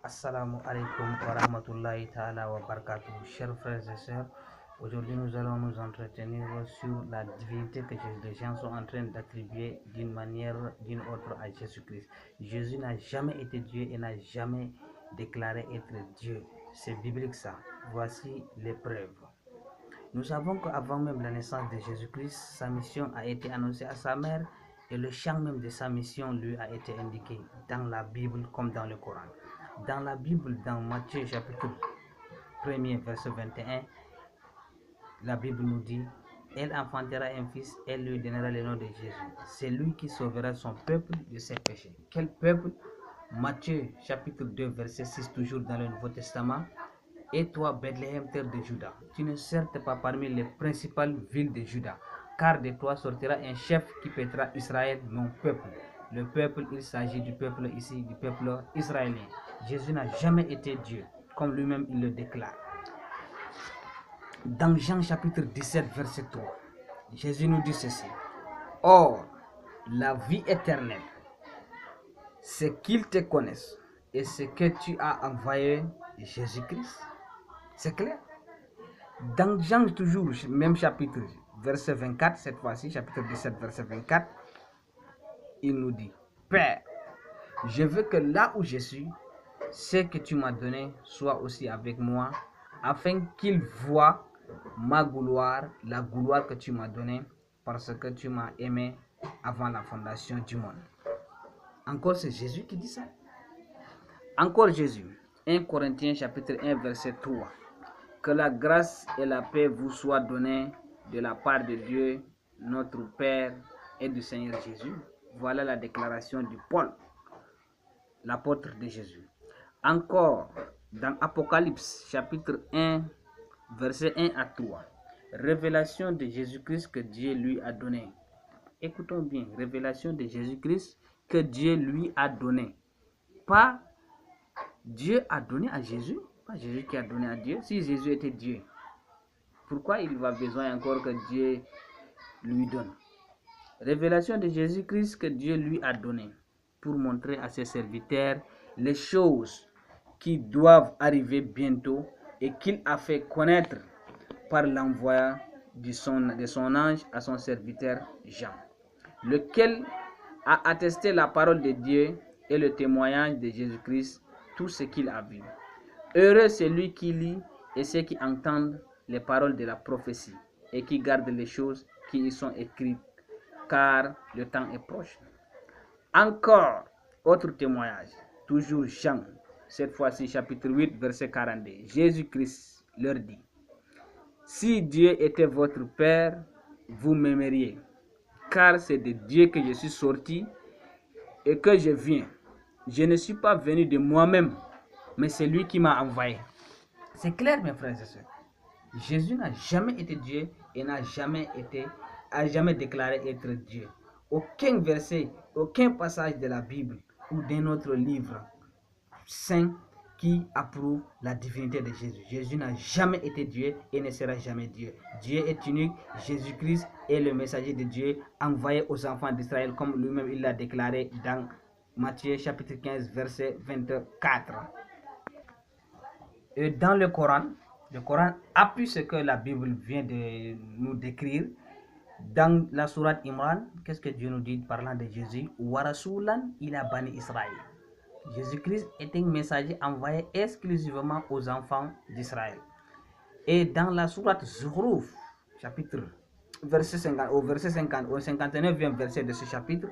Assalamu alaikum wa rahmatullahi ta'ala wa barakatuh. Chers frères et sœurs, aujourd'hui nous allons nous entretenir sur la divinité que les gens sont en train d'attribuer d'une manière d'une autre à Jésus-Christ. Jésus n'a jamais été Dieu et n'a jamais déclaré être Dieu. C'est biblique ça. Voici les preuves. Nous savons qu'avant même la naissance de Jésus-Christ, sa mission a été annoncée à sa mère et le champ même de sa mission lui a été indiqué dans la Bible comme dans le Coran. Dans la Bible, dans Matthieu chapitre 1er, verset 21, la Bible nous dit: elle enfantera un fils, elle lui donnera le nom de Jésus. C'est lui qui sauvera son peuple de ses péchés. Quel peuple? Matthieu chapitre 2, verset 6, toujours dans le Nouveau Testament. Et toi, Bethléem, terre de Juda, tu ne certes pas parmi les principales villes de Juda, car de toi sortira un chef qui pètera Israël, mon peuple. Le peuple, il s'agit du peuple ici, du peuple israélien. Jésus n'a jamais été Dieu, comme lui-même il le déclare. Dans Jean chapitre 17, verset 3, Jésus nous dit ceci: or, la vie éternelle, c'est qu'ils te connaissent et ce que tu as envoyé Jésus-Christ. C'est clair? Dans Jean, toujours, même chapitre, verset 24, cette fois-ci, chapitre 17, verset 24, il nous dit: Père, je veux que là où je suis, ce que tu m'as donné soit aussi avec moi, afin qu'ils voient ma gloire, la gloire que tu m'as donnée, parce que tu m'as aimé avant la fondation du monde. Encore, c'est Jésus qui dit ça. Encore Jésus, 1 Corinthiens chapitre 1, verset 3. Que la grâce et la paix vous soient données de la part de Dieu, notre Père, et du Seigneur Jésus. Voilà la déclaration de Paul, l'apôtre de Jésus. Encore, dans Apocalypse, chapitre 1, versets 1 à 3. Révélation de Jésus-Christ que Dieu lui a donné. Écoutons bien, révélation de Jésus-Christ que Dieu lui a donné. Pas Dieu a donné à Jésus, pas Jésus qui a donné à Dieu. Si Jésus était Dieu, pourquoi il va besoin encore que Dieu lui donne? Révélation de Jésus-Christ que Dieu lui a donné pour montrer à ses serviteurs les choses qui doivent arriver bientôt et qu'il a fait connaître par l'envoi de son ange à son serviteur Jean, lequel a attesté la parole de Dieu et le témoignage de Jésus-Christ, tout ce qu'il a vu. Heureux celui qui lit et ceux qui entendent les paroles de la prophétie et qui gardent les choses qui y sont écrites, car le temps est proche. Encore, autre témoignage, toujours Jean, cette fois-ci chapitre 8, verset 42. Jésus-Christ leur dit: si Dieu était votre Père, vous m'aimeriez, car c'est de Dieu que je suis sorti et que je viens. Je ne suis pas venu de moi-même, mais c'est lui qui m'a envoyé. C'est clair, mes frères et sœurs. Jésus n'a jamais été Dieu et n'a jamais déclaré être Dieu. Aucun verset, aucun passage de la Bible ou d'un autre livre saint qui approuve la divinité de Jésus. Jésus n'a jamais été Dieu et ne sera jamais Dieu. Dieu est unique. Jésus-Christ est le messager de Dieu envoyé aux enfants d'Israël, comme lui-même il l'a déclaré dans Matthieu chapitre 15, verset 24. Et dans le Coran appuie ce que la Bible vient de nous décrire. Dans la sourate Imran, qu'est-ce que Dieu nous dit parlant de Jésus? Wa rasulan ila bani Israël. Jésus-Christ est un messager envoyé exclusivement aux enfants d'Israël. Et dans la sourate Zukhruf, chapitre verset 50, au 59e verset de ce chapitre,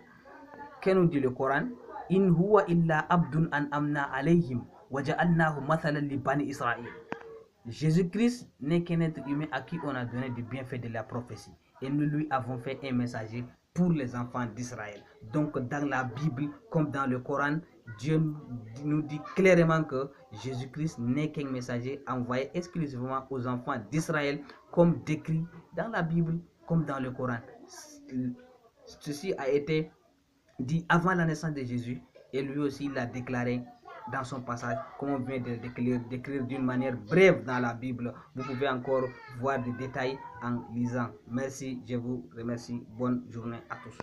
que nous dit le Coran? In huwa illa abdun an amna alayhim wa ja'alnahu mathalan li bani Israël. Jésus-Christ n'est qu'un être humain à qui on a donné du bienfait de la prophétie. Et nous lui avons fait un messager pour les enfants d'Israël. Donc dans la Bible comme dans le Coran, Dieu nous dit clairement que Jésus-Christ n'est qu'un messager envoyé exclusivement aux enfants d'Israël, comme décrit dans la Bible comme dans le Coran. Ceci a été dit avant la naissance de Jésus et lui aussi l'a déclaré dans son passage, comme on vient de décrire d'une manière brève dans la Bible. Vous pouvez encore voir des détails en lisant. Merci, je vous remercie. Bonne journée à tous.